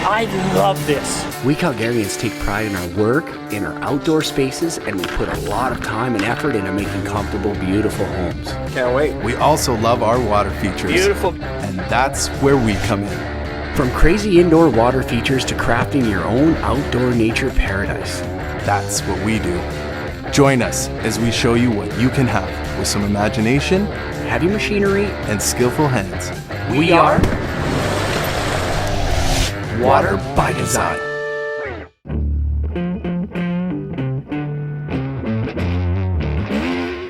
I love this. We Calgarians take pride in our work, in our outdoor spaces, and we put a lot of time and effort into making comfortable, beautiful homes. Can't wait. We also love our water features. Beautiful. And that's where we come in. From crazy indoor water features to crafting your own outdoor nature paradise. That's what we do. Join us as we show you what you can have with some imagination, Heavy machinery, and skillful hands. we are Water by Design.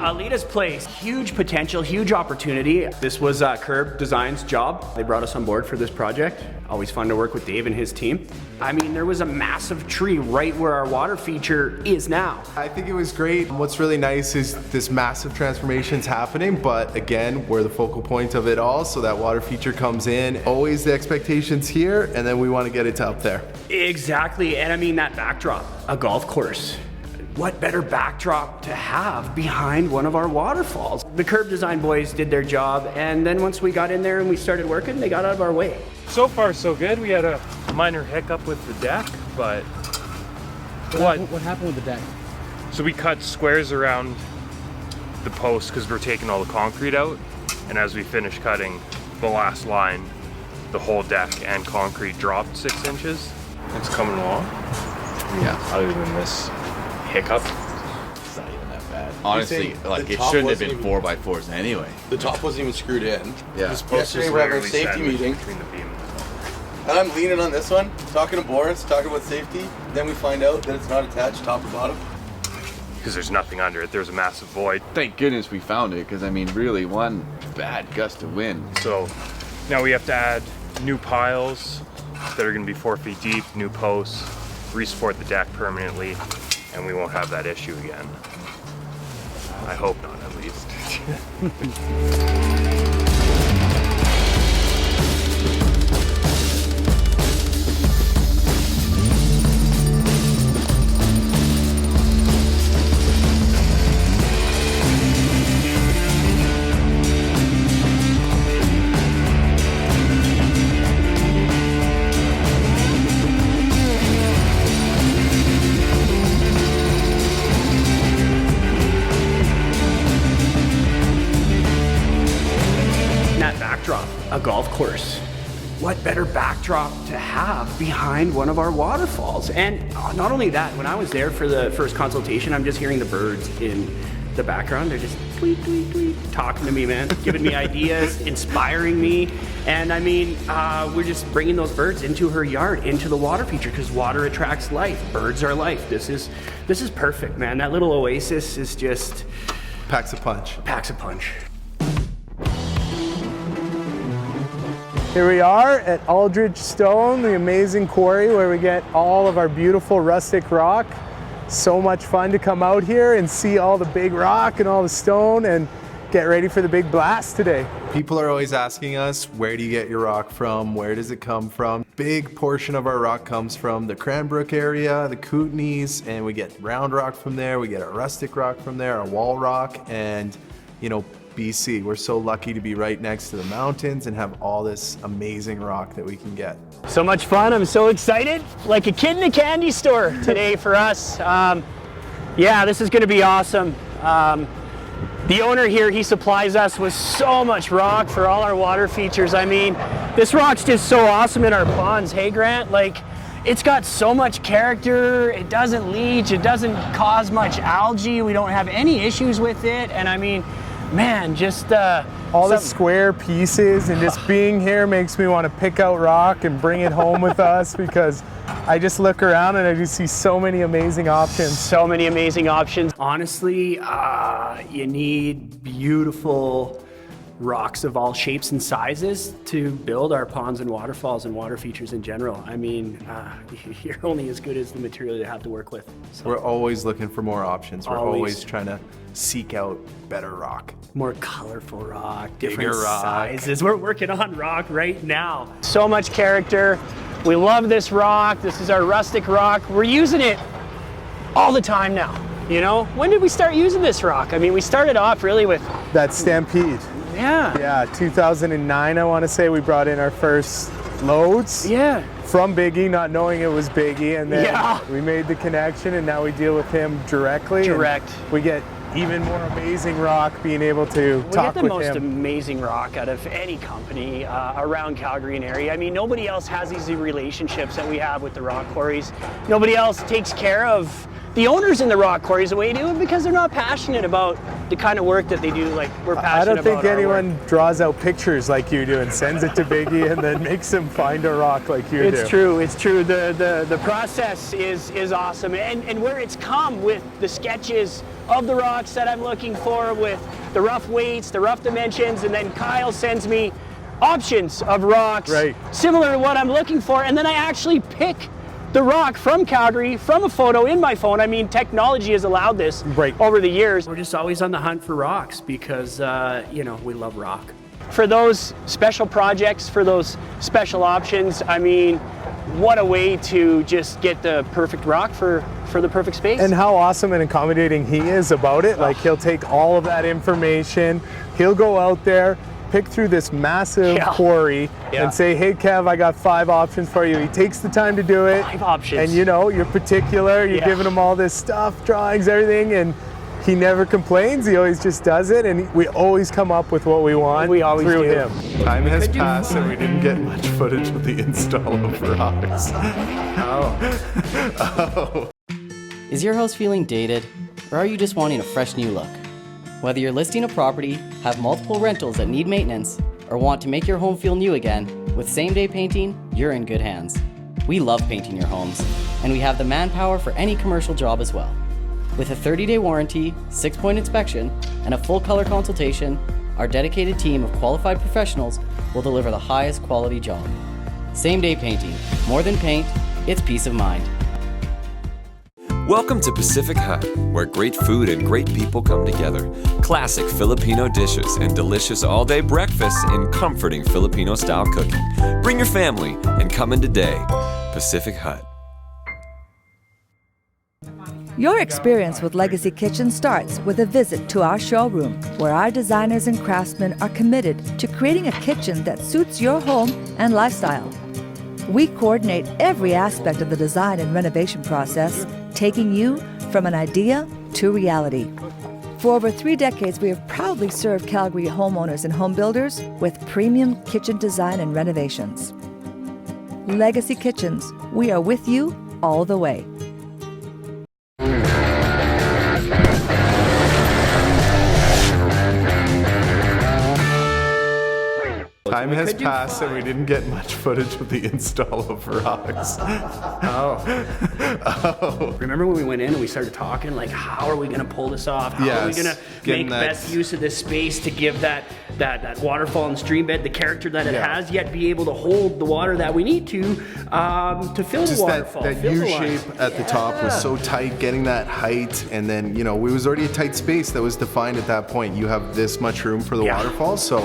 Alita's Place, huge potential, huge opportunity. This was Curb Design's job. They brought us on board for this project. Always fun to work with Dave and his team. I mean, there was a massive tree right where our water feature is now. I think it was great. What's really nice is this massive transformation's happening, but again, we're the focal point of it all, so that water feature comes in. Always the expectations here, and then we want to get it to up there. Exactly, and I mean that backdrop, a golf course. What better backdrop to have behind one of our waterfalls? The Curb Design boys did their job, and then once we got in there and we started working, they got out of our way. So far, so good. We had a minor hiccup with the deck, but What happened with the deck? so we cut squares around the post because we're taking all the concrete out, and as we finished cutting the last line, the whole deck and concrete dropped 6 inches. It's coming along. Yeah. Other than this hiccup, It's not even that bad. You're Honestly, saying like the it top shouldn't have wasn't been 4x4s anyway. The top wasn't even screwed in. Yeah. This post yesterday we're having a literally safety sandwiched meeting, between the beam and the top. and I'm leaning on this one, talking to Boris, talking about safety. Then we find out that it's not attached top to bottom. Because there's nothing under it. There's a massive void. Thank goodness we found it, because I mean, really, one bad gust of wind. So now we have to add new piles that are going to be 4 feet deep, new posts, re-support the deck permanently, and we won't have that issue again. I hope not, at least. That backdrop, a golf course. What better backdrop to have behind one of our waterfalls? And not only that, when I was there for the first consultation, I'm just hearing the birds in the background. They're just tweet, tweet, tweet, talking to me, man, giving me ideas, inspiring me. And I mean, we're just bringing those birds into her yard, into the water feature, because water attracts life. Birds are life. This is perfect, man. That little oasis is just Packs a punch. packs a punch. Here we are at Aldridge Stone, the amazing quarry where we get all of our beautiful rustic rock. So much fun to come out here and see all the big rock and all the stone and get ready for the big blast today. People are always asking us, where do you get your rock from? Where does it come from? Big portion of our rock comes from the Cranbrook area, the Kootenays, and we get round rock from there. We get our rustic rock from there, our wall rock, and BC. We're so lucky to be right next to the mountains and have all this amazing rock that we can get. So much fun. I'm so excited. Like a kid in a candy store today for us. Yeah, this is going to be awesome. The owner here, he supplies us with so much rock for all our water features. I mean, this rock's just so awesome in our ponds. Hey, Grant? Like, it's got so much character. It doesn't leach. It doesn't cause much algae. We don't have any issues with it. And I mean, man, just All the square pieces and just being here makes me want to pick out rock and bring it home with us because I just look around and I just see so many amazing options. so many amazing options. Honestly, you need beautiful rocks of all shapes and sizes to build our ponds and waterfalls and water features in general. I mean, you're only as good as the material you have to work with. So We're always looking for more options. We're Always. always trying to seek out better rock. more colorful rock, different Bigger rock. sizes. We're working on rock right now. So much character. We love this rock. This is our rustic rock. We're using it all the time now. You know, when did we start using this rock? I mean, we started off really with, That Stampede. yeah, Yeah, 2009, I want to say we brought in our first loads. yeah. from Biggie, not knowing it was Biggie, and then Yeah. we made the connection, and now we deal with him directly. and Direct. we get even more amazing rock being able to We talk get the with most him. amazing rock out of any company around Calgary and area. I mean, nobody else has these relationships that we have with the rock quarries. Nobody else takes care of the owners in the rock quarries the way they do it because they're not passionate about the kind of work that they do. Like we're passionate I don't think about our anyone work. draws out pictures like you do and sends it to Biggie and then makes him find a rock like you do. It's true. It's true. The process is awesome, and where it's come with the sketches of the rocks that I'm looking for, with the rough weights, the rough dimensions, and then Kyle sends me options of rocks Right. similar to what I'm looking for, and then I actually pick the rock from Calgary from a photo in my phone. I mean, technology has allowed this Right. over the years. We're just always on the hunt for rocks because, we love rock. For those special projects, for those special options, I mean, what a way to just get the perfect rock for the perfect space. And how awesome and accommodating he is about it. Like he'll take all of that information, he'll go out there, pick through this massive Yeah. quarry Yeah. and say, hey Kev, I got 5 options for you. He takes the time to do it. 5 options. And you're particular, you're Yeah. giving him all this stuff, drawings, everything, and he never complains, he always just does it, and we always come up with what we want We always through do. him. Time has passed and we didn't get much footage of the install of rocks. Is your house feeling dated, or are you just wanting a fresh new look? Whether you're listing a property, have multiple rentals that need maintenance, or want to make your home feel new again, with same-day painting, you're in good hands. We love painting your homes, and we have the manpower for any commercial job as well. With a 30-day warranty, 6-point inspection, and a full color consultation, our dedicated team of qualified professionals will deliver the highest quality job. Same-day painting. More than paint, it's peace of mind. Welcome to Pacific Hut, where great food and great people come together. Classic Filipino dishes and delicious all-day breakfasts in comforting Filipino-style cooking. Bring your family and come in today. Pacific Hut. Your experience with Legacy Kitchen starts with a visit to our showroom, where our designers and craftsmen are committed to creating a kitchen that suits your home and lifestyle. We coordinate every aspect of the design and renovation process, taking you from an idea to reality. For over 3 decades, we have proudly served Calgary homeowners and home builders with premium kitchen design and renovations. Legacy Kitchens, we are with you all the way. Time has passed and we didn't get much footage of the install of rocks. Remember when we went in and we started talking, like, how are we going to pull this off? How are we Yes, going to getting make that- best use of this space to give that waterfall and stream bed the character that it Yeah. has, yet be able to hold the water that we need to fill the Just waterfall, that fill U the shape lines. at the top was so tight, getting that height, and then it was already a tight space that was defined at that point. You have this much room for the Yeah. waterfall, so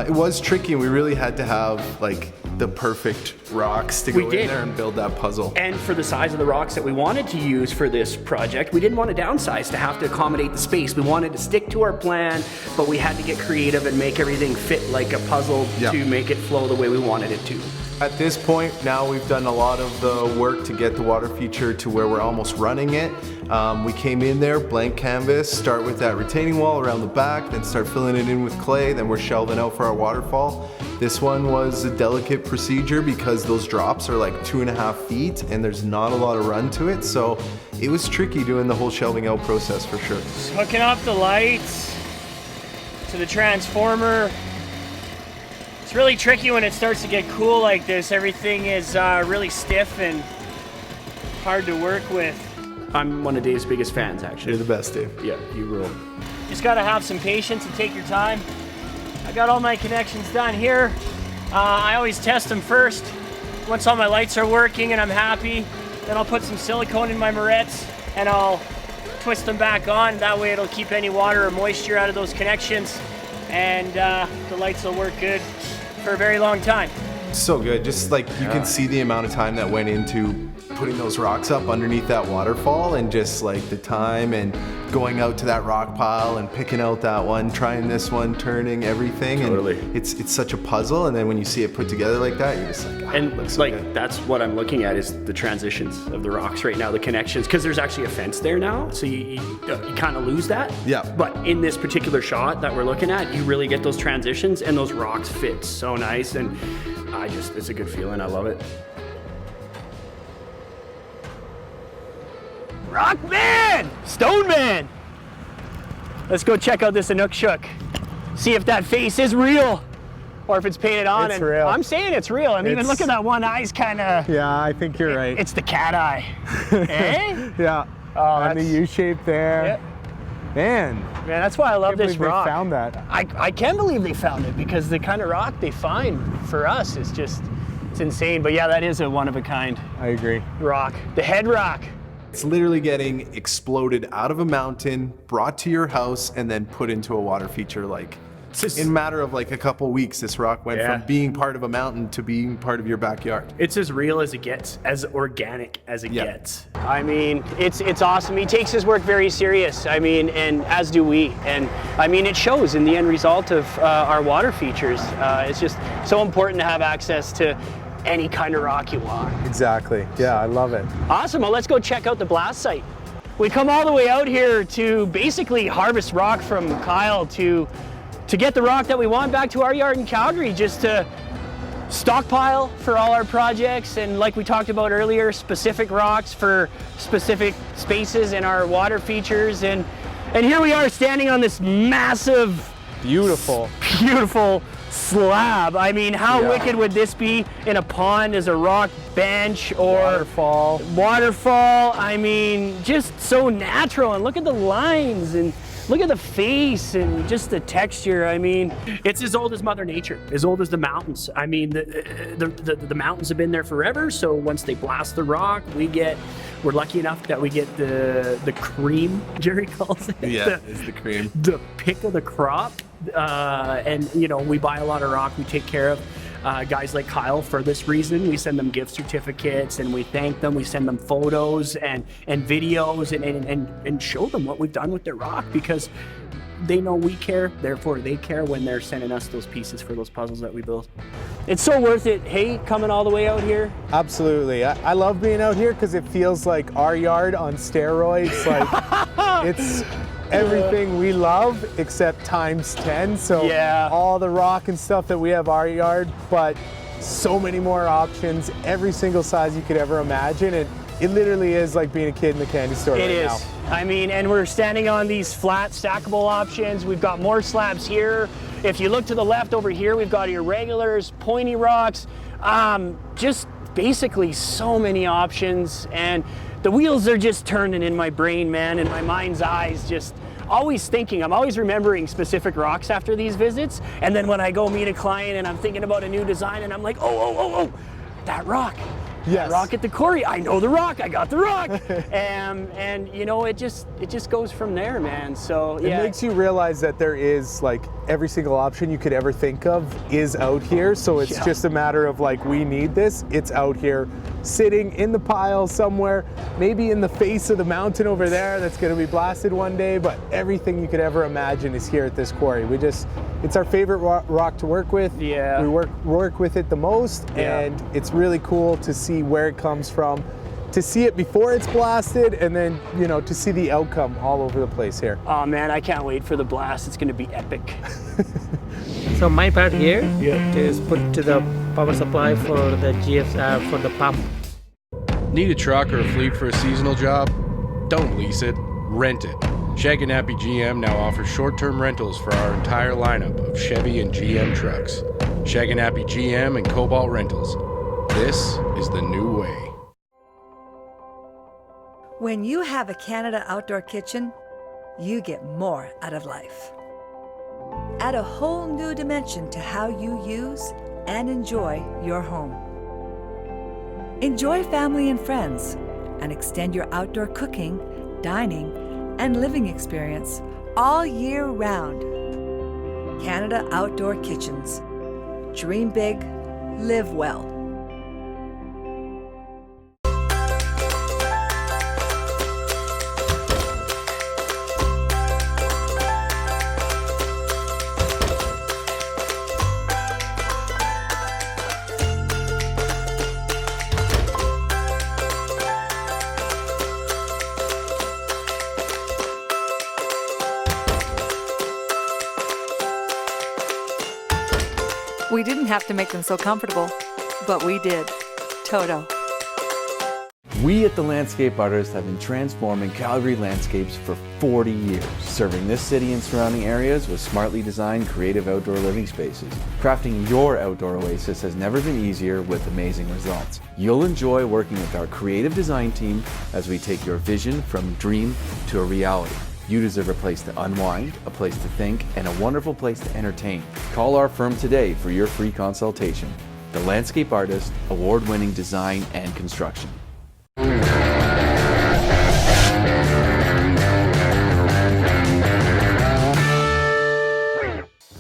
it was tricky, and we really had to have like the perfect rocks to We go did. in there and build that puzzle. And for the size of the rocks that we wanted to use for this project, we didn't want to downsize to have to accommodate the space. We wanted to stick to our plan, but we had to get creative and make everything fit like a puzzle Yeah. to make it flow the way we wanted it to. At this point, now we've done a lot of the work to get the water feature to where we're almost running it. We came in there, blank canvas, start with that retaining wall around the back, then start filling it in with clay, then we're shelving out for our waterfall. This one was a delicate procedure because those drops are like 2.5 feet and there's not a lot of run to it, so it was tricky doing the whole shelving out process for sure. Hooking up the lights to the transformer. It's really tricky when it starts to get cool like this. Everything is really stiff and hard to work with. I'm one of Dave's biggest fans, You're actually. the best, Dave. Yeah, you rule. Just gotta have some patience and take your time. I got all my connections done here. I always test them first. Once all my lights are working and I'm happy, then I'll put some silicone in my morettes and I'll twist them back on. That way it'll keep any water or moisture out of those connections, and the lights will work good for a very long time. So good. Just like you can see the amount of time that went into putting those rocks up underneath that waterfall, and just like the time and going out to that rock pile and picking out that one, trying this one, turning everything. Totally. And it's such a puzzle, and then when you see it put together like that, you're just like, And it looks so like good. that's what I'm looking at is the transitions of the rocks right now, the connections, because there's actually a fence there now, so you kind of lose that. Yeah. But in this particular shot that we're looking at, you really get those transitions, and those rocks fit so nice, and it's a good feeling. I love it. Rock man, stone man. Let's go check out this Inukshuk. See if that face is real, or if it's painted on. It's and real. I'm saying it's real. I mean, even look at that one eye's kind of. Yeah, I think you're right. It's the cat eye. Eh? Yeah. Oh, and the that's- U-shape there. Man, Man, that's why I love can't this believe rock. they found that. I can believe they found it, because the kind of rock they find for us is just, it's insane. But yeah, that is a one of a kind I agree. rock. The head rock. It's literally getting exploded out of a mountain, brought to your house, and then put into a water feature. Like in a matter of like a couple weeks, this rock went Yeah. from being part of a mountain to being part of your backyard. It's as real as it gets, as organic as it Yeah. gets. I mean, it's awesome. He takes his work very serious. I mean, and as do we. And I mean, it shows in the end result of our water features. It's just so important to have access to any kind of rock you want. Exactly. Yeah, I love it. Awesome. Well, let's go check out the blast site. We come all the way out here to basically harvest rock from Kyle to get the rock that we want back to our yard in Calgary, just to stockpile for all our projects, and like we talked about earlier, specific rocks for specific spaces in our water features. And here we are standing on this massive, Beautiful. beautiful slab. I mean, how Yeah. wicked would this be in a pond as a rock bench or Waterfall. I mean, just so natural. And look at the lines, and look at the face, and just the texture. I mean, it's as old as Mother Nature, as old as the mountains. I mean, the mountains have been there forever. So once they blast the rock, we're lucky enough that we get the cream, Jerry calls it. Yeah, it's the cream. The pick of the crop. And you know, we buy a lot of rock. We take care of guys like Kyle for this reason. We send them gift certificates, and we thank them. We send them photos and videos, and show them what we've done with their rock, because they know we care, therefore they care when they're sending us those pieces for those puzzles that we build. It's so worth it. Hey, coming all the way out here. Absolutely. I love being out here because it feels like our yard on steroids. Like it's everything we love except times 10. So Yeah. all the rock and stuff that we have our yard, but so many more options, every single size you could ever imagine. And it literally is like being a kid in the candy store It right is. now. I mean, and we're standing on these flat stackable options. We've got more slabs here. If you look to the left over here, we've got irregulars, pointy rocks, just basically so many options. And the wheels are just turning in my brain, man, and my mind's eyes, just always thinking. I'm always remembering specific rocks after these visits. And then when I go meet a client and I'm thinking about a new design, and I'm like, oh, that rock. Yes. Rock at the quarry. I know the rock. I got the rock. And you know, it just goes from there, man. So It yeah. makes you realize that there is like every single option you could ever think of is out here. So it's Yeah. just a matter of like, we need this. It's out here sitting in the pile somewhere, maybe in the face of the mountain over there that's going to be blasted one day. But everything you could ever imagine is here at this quarry. It's our favorite rock to work with. Yeah. We work with it the most. Yeah. And it's really cool to see where it comes from, to see it before it's blasted, and then, you know, to see the outcome all over the place here. Oh man, I can't wait for the blast. It's gonna be epic. So my part here is put to the power supply for the for the pump. Need a truck or a fleet for a seasonal job? Don't lease it, rent it. Shagganappy GM now offers short-term rentals for our entire lineup of Chevy and GM trucks. Shagganappy GM and Cobalt Rentals. This is the new way. When you have a Canada Outdoor Kitchen, you get more out of life. Add a whole new dimension to how you use and enjoy your home. Enjoy family and friends, and extend your outdoor cooking, dining, and living experience all year round. Canada Outdoor Kitchens. Dream big, live well. We didn't have to make them so comfortable, but we did. Toto. We at The Landscape Artist have been transforming Calgary landscapes for 40 years, serving this city and surrounding areas with smartly designed creative outdoor living spaces. Crafting your outdoor oasis has never been easier with amazing results. You'll enjoy working with our creative design team as we take your vision from dream to a reality. You deserve a place to unwind, a place to think, and a wonderful place to entertain. Call our firm today for your free consultation. The Landscape Artist, award-winning design and construction.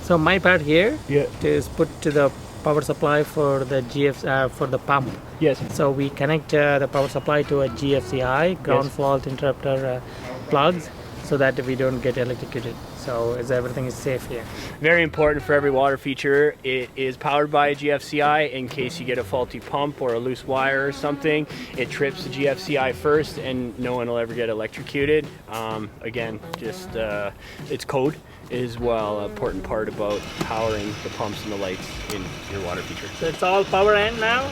So my part here is put to the power supply for the for the pump. Yes. So we connect the power supply to a GFCI, ground fault interrupter plugs, so that we don't get electrocuted. So everything is safe here. Very important for every water feature. It is powered by a GFCI. In case you get a faulty pump or a loose wire or something, it trips the GFCI first and no one will ever get electrocuted. Again, just it's code is well an important part about powering the pumps and the lights in your water feature. So it's all power end now.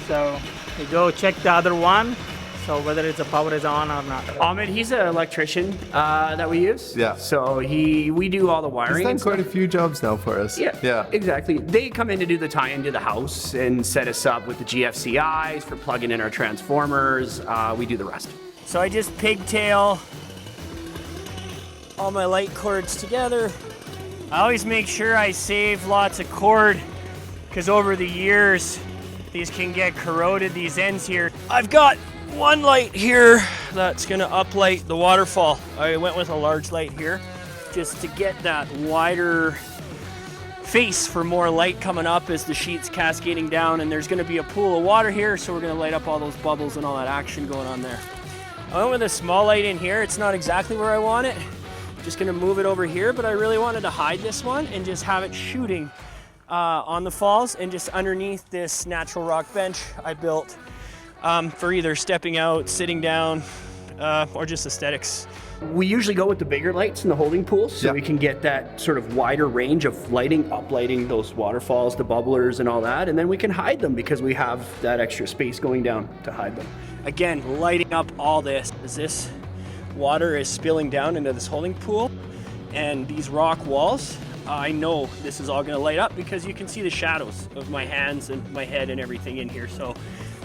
So we go check the other one. So whether it's a power is on or not. Ahmed, he's an electrician that we use. Yeah. So we do all the wiring. He's done and quite stuff. a few jobs now for us. Yeah, exactly. They come in to do the tie-in to the house and set us up with the GFCIs for plugging in our transformers. We do the rest. So I just pigtail all my light cords together. I always make sure I save lots of cord because over the years these can get corroded, these ends here. I've got one light here that's gonna uplight the waterfall. I went with a large light here just to get that wider face for more light coming up as the sheet's cascading down, and there's gonna be a pool of water here, so we're gonna light up all those bubbles and all that action going on there. I went with a small light in here. It's not exactly where I want it. Just gonna move it over here, but I really wanted to hide this one and just have it shooting on the falls and just underneath this natural rock bench I built for either stepping out, sitting down, or just aesthetics. We usually go with the bigger lights in the holding pool so we can get that sort of wider range of lighting, uplighting those waterfalls, the bubblers and all that, and then we can hide them because we have that extra space going down to hide them. Again, lighting up all this as this water is spilling down into this holding pool and these rock walls. I know this is all gonna light up because you can see the shadows of my hands and my head and everything in here. So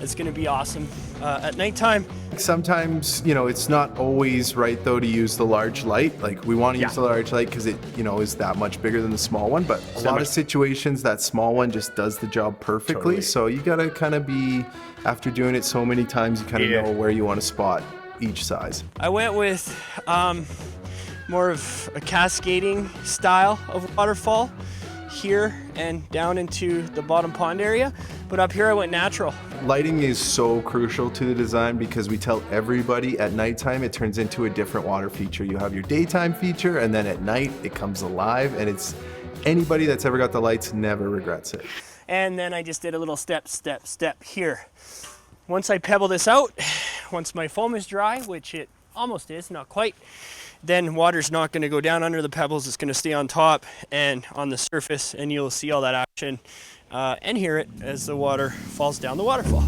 it's gonna be awesome at nighttime. Sometimes, it's not always right though to use the large light. Like we want to use the large light because it, is that much bigger than the small one. But a lot of situations, that small one just does the job perfectly. Totally. So you gotta kind of be, after doing it so many times, you kind of know where you want to spot each size. I went with more of a cascading style of waterfall here and down into the bottom pond area, but up here I went natural. Lighting is so crucial to the design because we tell everybody at nighttime it turns into a different water feature. You have your daytime feature and then at night it comes alive, and it's anybody that's ever got the lights never regrets it. And then I just did a little step here. Once I pebble this out, once my foam is dry, which it almost is, not quite, then water's not going to go down under the pebbles. It's going to stay on top and on the surface, and you'll see all that action and hear it as the water falls down the waterfall.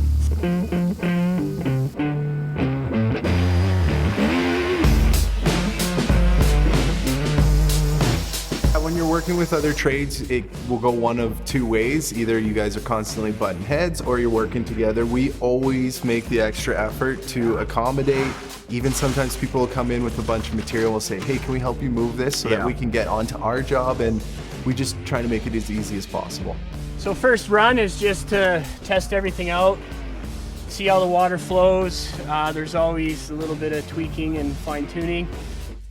When you're working with other trades, it will go one of two ways. Either you guys are constantly butting heads or you're working together. We always make the extra effort to accommodate. Even sometimes people will come in with a bunch of material and will say, hey, can we help you move this so that we can get onto our job? And we just try to make it as easy as possible. So first run is just to test everything out, see how the water flows. There's always a little bit of tweaking and fine tuning.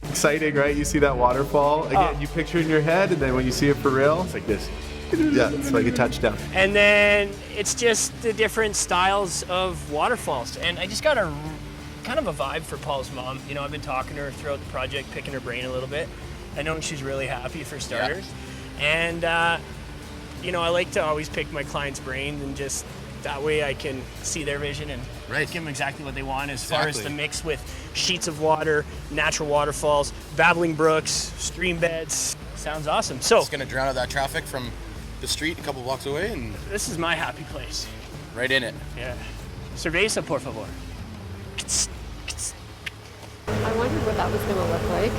Exciting, right? You see that waterfall. Again, you picture it in your head, and then when you see it for real, it's like this. Yeah, it's like a touchdown. And then it's just the different styles of waterfalls. And I just got a kind of a vibe for Paul's mom. You know, I've been talking to her throughout the project, picking her brain a little bit. I know she's really happy for starters. And, you know, I like to always pick my clients' brains, and just that way I can see their vision and give them exactly what they want as far as the mix with sheets of water, natural waterfalls, babbling brooks, stream beds. Sounds awesome. So it's going to drown out that traffic from the street a couple blocks away, and this is my happy place. Right in it. Yeah. Cerveza, por favor. I wondered what that was going to look like.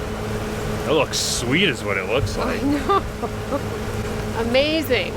It looks sweet is what it looks like. I know. Amazing.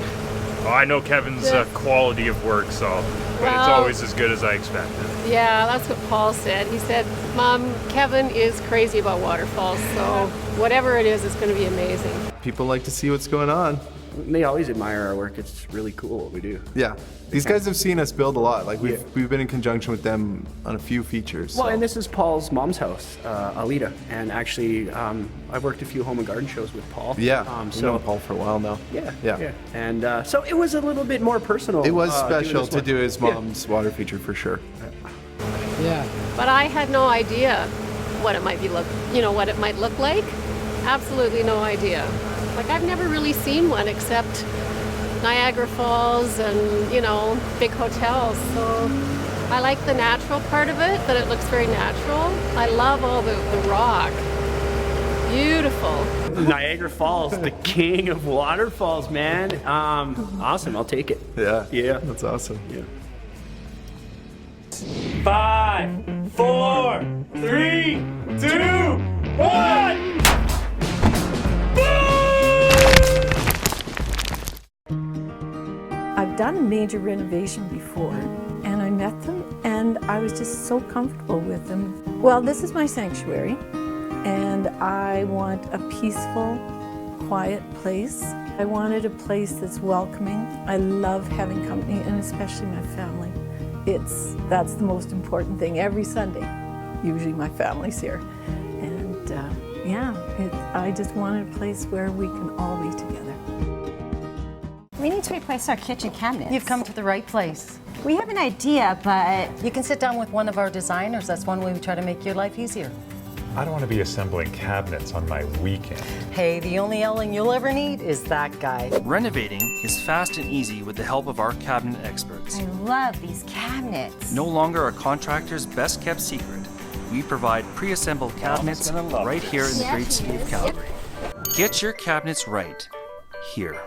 Oh, I know Kevin's quality of work, so but it's always as good as I expected. Yeah, that's what Paul said. He said, Mom, Kevin is crazy about waterfalls, so whatever it is, it's going to be amazing. People like to see what's going on. They always admire our work. It's really cool what we do. Yeah. These guys have seen us build a lot. Like we've been in conjunction with them on a few features. Well, and this is Paul's mom's house, Alita. And actually, I've worked a few home and garden shows with Paul. Yeah, I've known Paul for a while now. Yeah. And so it was a little bit more personal. It was special to do his mom's water feature for sure. Yeah. But I had no idea what it might be what it might look like. Absolutely no idea. Like, I've never really seen one except Niagara Falls and, you know, big hotels. So I like the natural part of it, that it looks very natural. I love all the rock. Beautiful. Niagara Falls, the king of waterfalls, man. Awesome, I'll take it. Yeah, that's awesome. Yeah. 5, 4, 3, 2, 1. I've done a major renovation before, and I met them, and I was just so comfortable with them. Well, this is my sanctuary, and I want a peaceful, quiet place. I wanted a place that's welcoming. I love having company, and especially my family. That's the most important thing. Every Sunday, usually my family's here. And I just wanted a place where we can all be together. We need to replace our kitchen cabinets. You've come to the right place. We have an idea, but you can sit down with one of our designers. That's one way we try to make your life easier. I don't want to be assembling cabinets on my weekend. Hey, the only yelling you'll ever need is that guy. Renovating is fast and easy with the help of our cabinet experts. I love these cabinets. No longer a contractor's best kept secret. We provide pre-assembled cabinets right here in the great city of Calgary. Get your cabinets right here.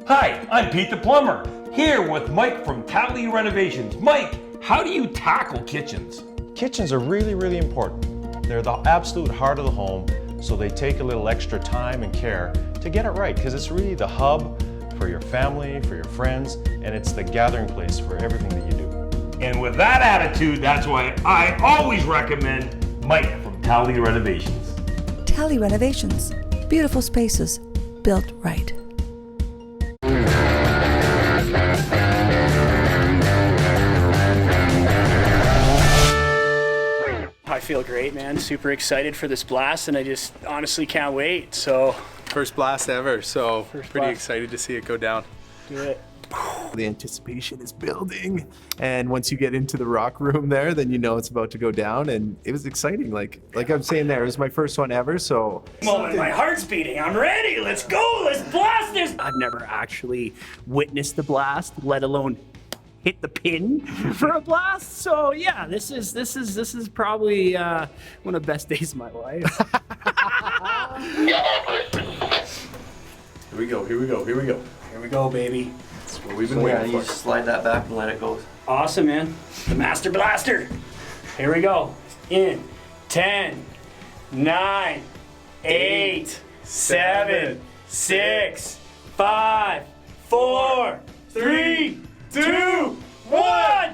Hi, I'm Pete the Plumber, here with Mike from Tally Renovations. Mike, how do you tackle kitchens? Kitchens are really, really important. They're the absolute heart of the home, so they take a little extra time and care to get it right, because it's really the hub for your family, for your friends, and it's the gathering place for everything that you do. And with that attitude, that's why I always recommend Mike from Tally Renovations. Tally Renovations. Beautiful spaces built right. I feel great, man. Super excited for this blast, and I just honestly can't wait. So, first blast ever, so pretty excited to see it go down. Do it. The anticipation is building, and once you get into the rock room there, then you know it's about to go down, and it was exciting. Like I'm saying there, it was my first one ever, so. Moment, my heart's beating. I'm ready. Let's go. Let's blast this. I've never actually witnessed the blast, let alone hit the pin for a blast. So yeah, this is probably one of the best days of my life. Here we go, here we go, here we go. Here we go, baby. That's what we've been waiting for. You just slide that back and let it go. Awesome, man. The Master Blaster. Here we go. In 10, 9, 8, 7, 6, 5, 4, 3, 2, 1.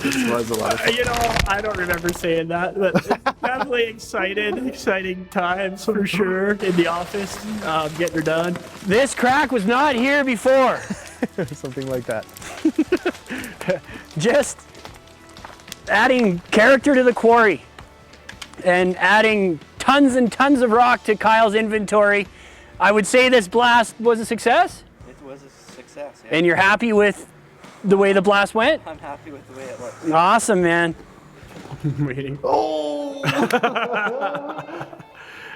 This was a lot of fun. You know, I don't remember saying that, but definitely exciting times for sure in the office, getting her done. This crack was not here before. or something like that. Just adding character to the quarry and adding tons and tons of rock to Kyle's inventory. I would say this blast was a success. It was a success. Yeah. And you're happy with the way the blast went? I'm happy with the way it looks. Awesome, man. I'm waiting. Oh!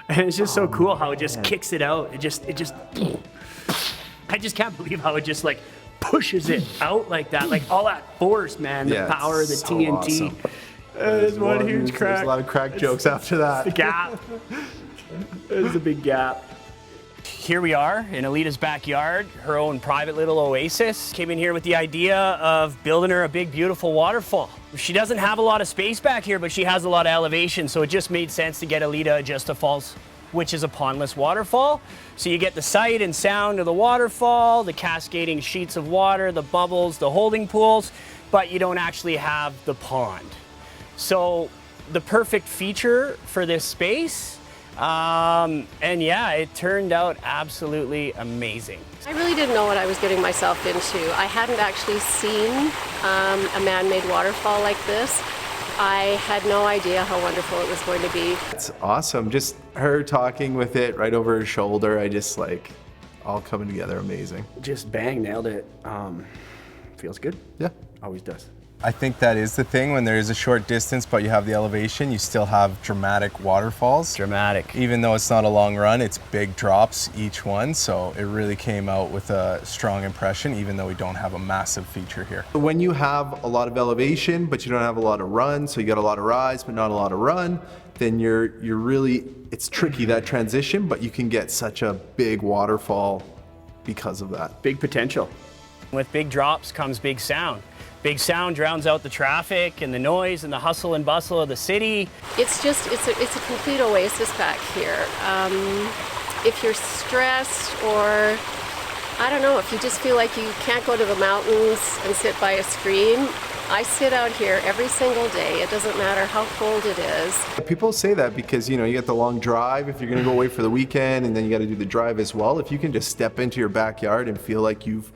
And it's just so cool how it just kicks it out. It just, I just can't believe how it just like pushes it out like that. Like all that force, man, the power of the so TNT. awesome. There's one huge crack. There's a lot of crack jokes after that. The gap. There's a big gap. Here we are in Alita's backyard, her own private little oasis. Came in here with the idea of building her a big, beautiful waterfall. She doesn't have a lot of space back here, but she has a lot of elevation, so it just made sense to get Alita Adjusta Falls, which is a pondless waterfall. So you get the sight and sound of the waterfall, the cascading sheets of water, the bubbles, the holding pools, but you don't actually have the pond. So the perfect feature for this space. And yeah, it turned out absolutely amazing. I really didn't know what I was getting myself into. I hadn't actually seen a man-made waterfall like this. I had no idea how wonderful it was going to be. It's awesome. Just her talking with it right over her shoulder. I just like all coming together amazing. Just bang, nailed it. Feels good. Yeah. Always does. I think that is the thing. When there is a short distance, but you have the elevation, you still have dramatic waterfalls. Dramatic. Even though it's not a long run, it's big drops each one. So it really came out with a strong impression, even though we don't have a massive feature here. When you have a lot of elevation, but you don't have a lot of run, so you got a lot of rise, but not a lot of run, then you're really, it's tricky, that transition, but you can get such a big waterfall because of that. Big potential. With big drops comes big sound. Big sound drowns out the traffic and the noise and the hustle and bustle of the city. It's a complete oasis back here. If you're stressed or, I don't know, if you just feel like you can't go to the mountains and sit by a stream, I sit out here every single day. It doesn't matter how cold it is. People say that because, you know, you get the long drive if you're going to go away for the weekend, and then you got to do the drive as well. If you can just step into your backyard and feel like you've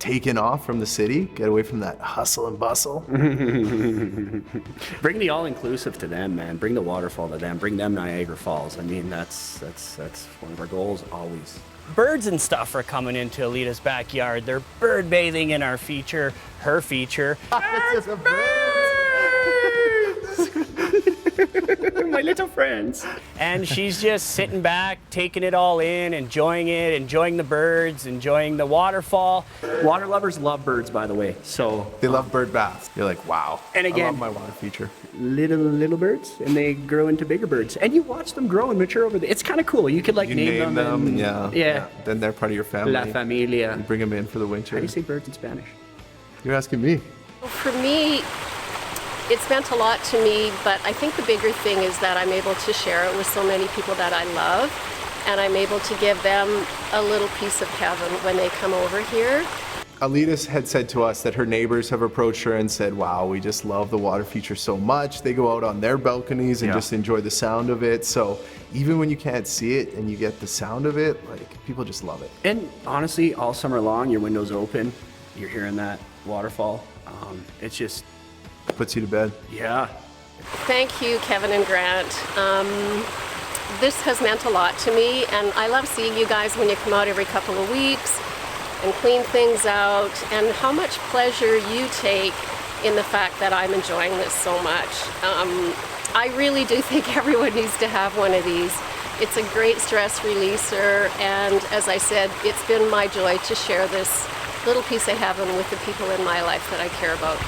taken off from the city, get away from that hustle and bustle. Bring the all-inclusive to them, man. Bring the waterfall to them. Bring them Niagara Falls. I mean, that's one of our goals always. Birds and stuff are coming into Alita's backyard. They're bird bathing in our feature, her feature. It's a bird. My little friends. And she's just sitting back, taking it all in, enjoying it, enjoying the birds, enjoying the waterfall. Water lovers love birds, by the way. So they love bird baths. You're like, wow. And again, I love my water feature. Little birds, and they grow into bigger birds, and you watch them grow and mature over there. It's kind of cool. You could like You name them. And, yeah. Then they're part of your family. La familia. You bring them in for the winter. How do you say birds in Spanish? You're asking me. For me, it's meant a lot to me, but I think the bigger thing is that I'm able to share it with so many people that I love, and I'm able to give them a little piece of heaven when they come over here. Alita had said to us that her neighbors have approached her and said, wow, we just love the water feature so much. They go out on their balconies and just enjoy the sound of it. So even when you can't see it and you get the sound of it, like, people just love it. And honestly, all summer long, your window's open, you're hearing that waterfall. It's just puts you to bed. Yeah. Thank you, Kevin and Grant. This has meant a lot to me, and I love seeing you guys when you come out every couple of weeks and clean things out, and how much pleasure you take in the fact that I'm enjoying this so much. I really do think everyone needs to have one of these. It's a great stress releaser, and as I said, it's been my joy to share this little piece of heaven with the people in my life that I care about.